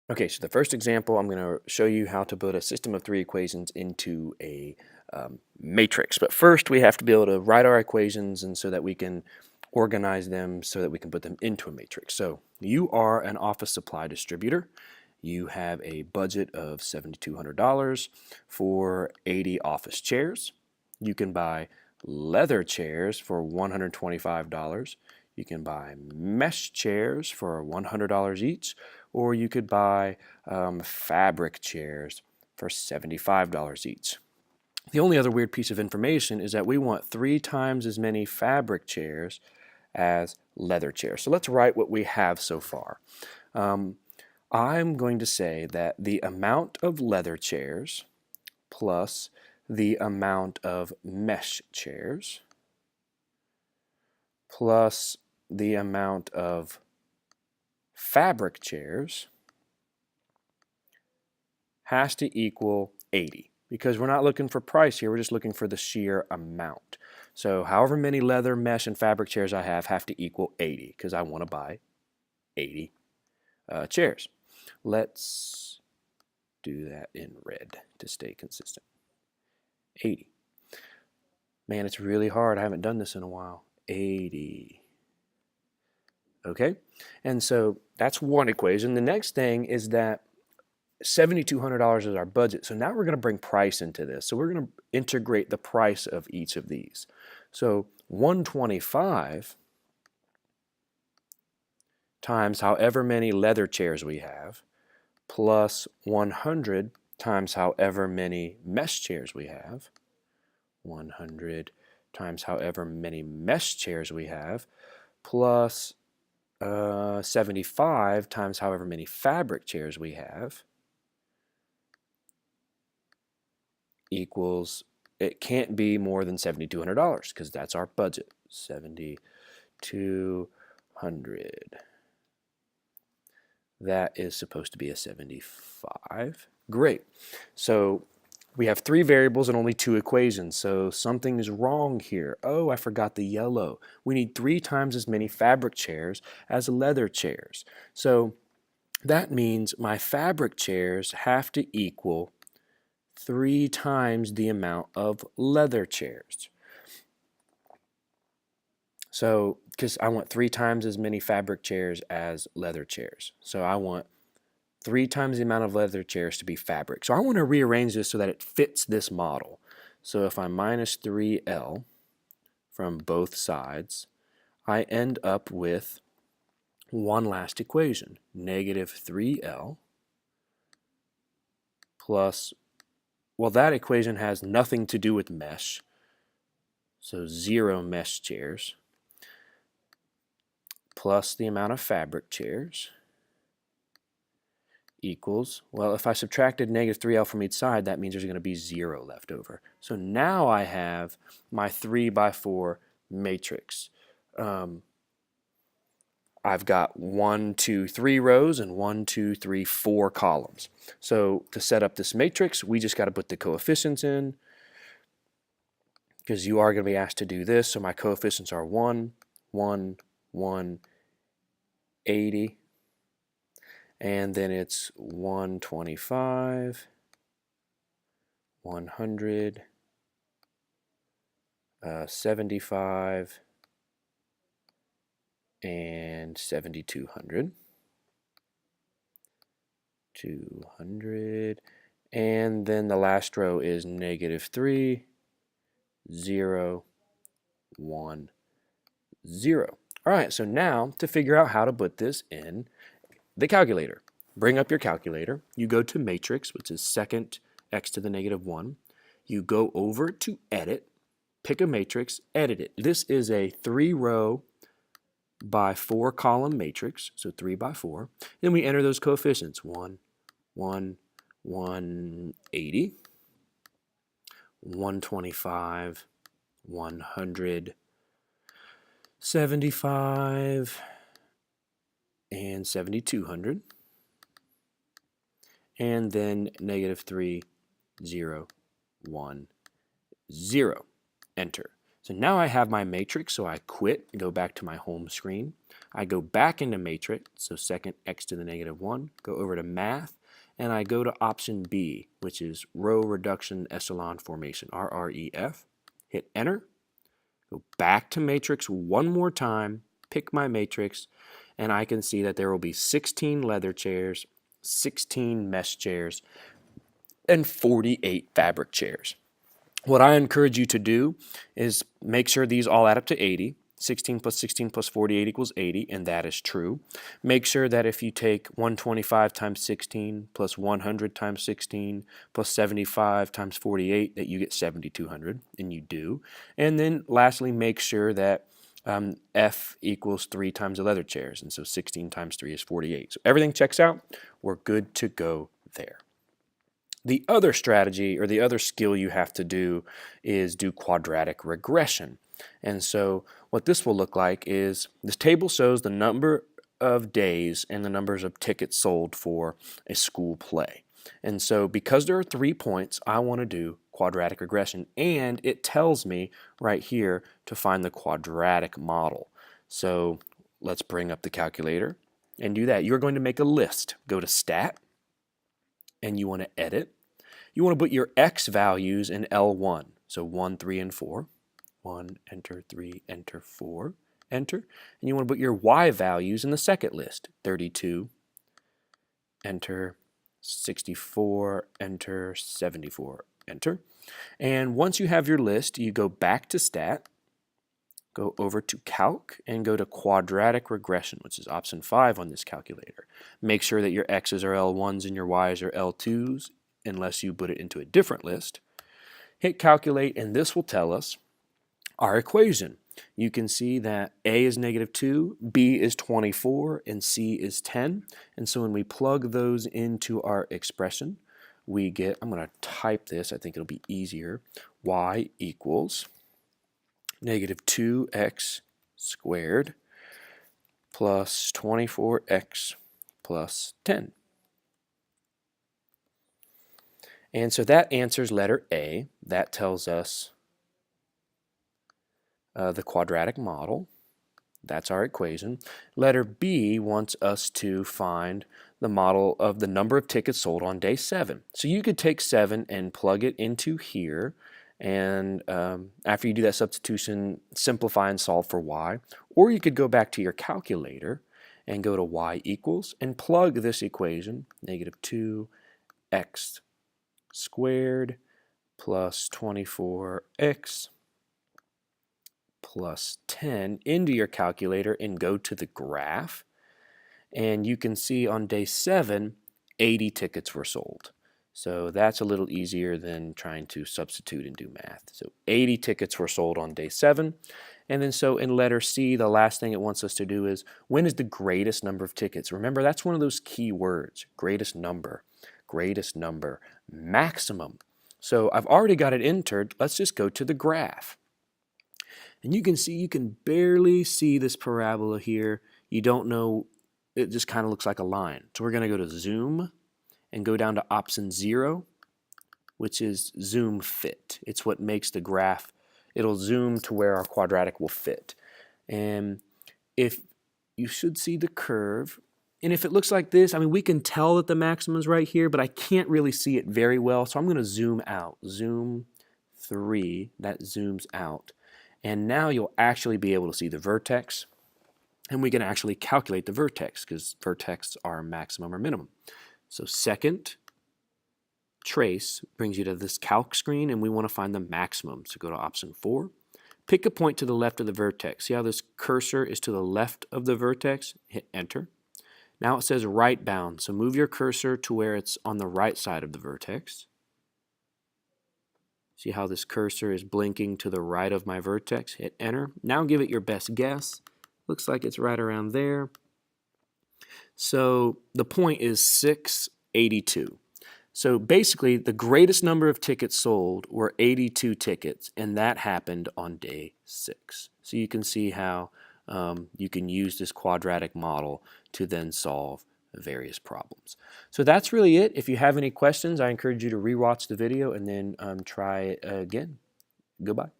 Okay, so the first example, I'm going to show you how to put a system of three equations into a matrix. But first, we have to be able to write our equations and so that we can organize them so that we can put them into a matrix. So you are an office supply distributor. You have a budget of $7,200 for 80 office chairs. You can buy leather chairs for $125. You can buy mesh chairs for $100 each, or you could buy fabric chairs for $75 each. The only other weird piece of information is that we want 3 times as many fabric chairs as leather chairs. So let's write what we have so far. I'm going to say that the amount of leather chairs plus the amount of mesh chairs plus the amount of fabric chairs has to equal 80, because we're not looking for price here, we're just looking for the sheer amount. So however many leather, mesh, and fabric chairs I have to equal 80, because I want to buy 80 chairs. Let's do that in red to stay consistent. 80. Man, it's really hard. I haven't done this in a while. 80. Okay, and so that's one equation. The next thing is that $7,200 is our budget. So now we're going to bring price into this. So we're going to integrate the price of each of these. So 125 times however many leather chairs we have plus 100 times however many mesh chairs we have. 100 times however many mesh chairs we have plus 75 times however many fabric chairs we have equals, it can't be more than $7,200 because that's our budget. 7,200. That is supposed to be a 75. Great. So we have 3 variables and only 2 equations, so something is wrong here. Oh, I forgot the yellow. We need 3 times as many fabric chairs as leather chairs. So that means my fabric chairs have to equal 3 times the amount of leather chairs. So, because I want 3 times as many fabric chairs as leather chairs. So I want 3 times the amount of leather chairs to be fabric. So I want to rearrange this so that it fits this model. So if I minus 3L from both sides, I end up with one last equation, negative 3L plus, well, that equation has nothing to do with mesh, so 0 mesh chairs, plus the amount of fabric chairs equals, well, if I subtracted negative 3L from each side, that means there's going to be 0 left over. So now I have my 3 by 4 matrix. I've got 1, 2, 3 rows and 1, 2, 3, 4 columns. So to set up this matrix, we just got to put the coefficients in, because you are going to be asked to do this. So my coefficients are 1, 1, 1, 80, and then it's 125, 100, 75, and 7,200, 200, and then the last row is negative 3, 0, 1, 0. All right, so now to figure out how to put this in the calculator. Bring up your calculator. You go to matrix, which is second x to the negative 1. You go over to edit, pick a matrix, edit it. This is a 3-row by 4 column matrix, so 3 by 4. Then we enter those coefficients, 1, 1, 180, 125, 100, 75, and 7,200, and then negative 3, 0, 1, 0. Enter. So now I have my matrix, so I quit and go back to my home screen. I go back into matrix, so second x to the negative 1, go over to math, and I go to option B, which is row reduction echelon formation, RREF. Hit enter, go back to matrix one more time, pick my matrix, and I can see that there will be 16 leather chairs, 16 mesh chairs, and 48 fabric chairs. What I encourage you to do is make sure these all add up to 80. 16 plus 16 plus 48 equals 80, and that is true. Make sure that if you take 125 times 16 plus 100 times 16 plus 75 times 48, that you get 7,200, and you do. And then lastly, make sure that F equals 3 times the leather chairs, and so 16 times 3 is 48. So everything checks out. We're good to go there. The other strategy or the other skill you have to do is do quadratic regression. And so what this will look like is this table shows the number of days and the numbers of tickets sold for a school play. And so because there are 3 points, I want to do quadratic regression, and it tells me right here to find the quadratic model. So let's bring up the calculator and do that. You're going to make a list. Go to Stat, and you want to edit. You want to put your x values in L1, so 1, 3, and 4. 1, enter, 3, enter, 4, enter. And you want to put your y values in the second list, 32, enter, 64, enter, 74, enter. And once you have your list, you go back to Stat, go over to Calc, and go to Quadratic Regression, which is option 5 on this calculator. Make sure that your x's are L1s and your y's are L2s, unless you put it into a different list. Hit calculate, and this will tell us our equation. You can see that A is -2, B is 24, and C is 10. And so when we plug those into our expression, we get, I'm going to type this, I think it'll be easier, y equals -2x squared plus 24x plus 10. And so that answers letter A. That tells us the quadratic model. That's our equation. Letter B wants us to find the model of the number of tickets sold on day 7. So you could take 7 and plug it into here, and after you do that substitution, simplify and solve for y. Or you could go back to your calculator and go to y equals and plug this equation, -2x squared plus 24x plus 10 into your calculator and go to the graph. And you can see on day 7, 80 tickets were sold. So that's a little easier than trying to substitute and do math. So 80 tickets were sold on day 7. And then so in letter C, the last thing it wants us to do is, when is the greatest number of tickets? Remember, that's one of those key words, greatest number, maximum. So I've already got it entered. Let's just go to the graph. And you can see, you can barely see this parabola here. You don't know, it just kind of looks like a line. So we're going to go to zoom and go down to option 0, which is zoom fit. It's what makes the graph, it'll zoom to where our quadratic will fit. And if you should see the curve, and if it looks like this, I mean, we can tell that the maximum is right here, but I can't really see it very well. So I'm going to zoom out, zoom 3, that zooms out. And now you'll actually be able to see the vertex, and we can actually calculate the vertex because vertex are maximum or minimum. So second trace brings you to this calc screen, and we want to find the maximum. So go to option 4. Pick a point to the left of the vertex. See how this cursor is to the left of the vertex? Hit enter. Now it says right bound, so move your cursor to where it's on the right side of the vertex. See how this cursor is blinking to the right of my vertex? Hit enter. Now give it your best guess. Looks like it's right around there. So the point is 682. So basically, the greatest number of tickets sold were 82 tickets, and that happened on day 6. So you can see how you can use this quadratic model to then solve various problems. So that's really it. If you have any questions, I encourage you to rewatch the video and then try it again. Goodbye.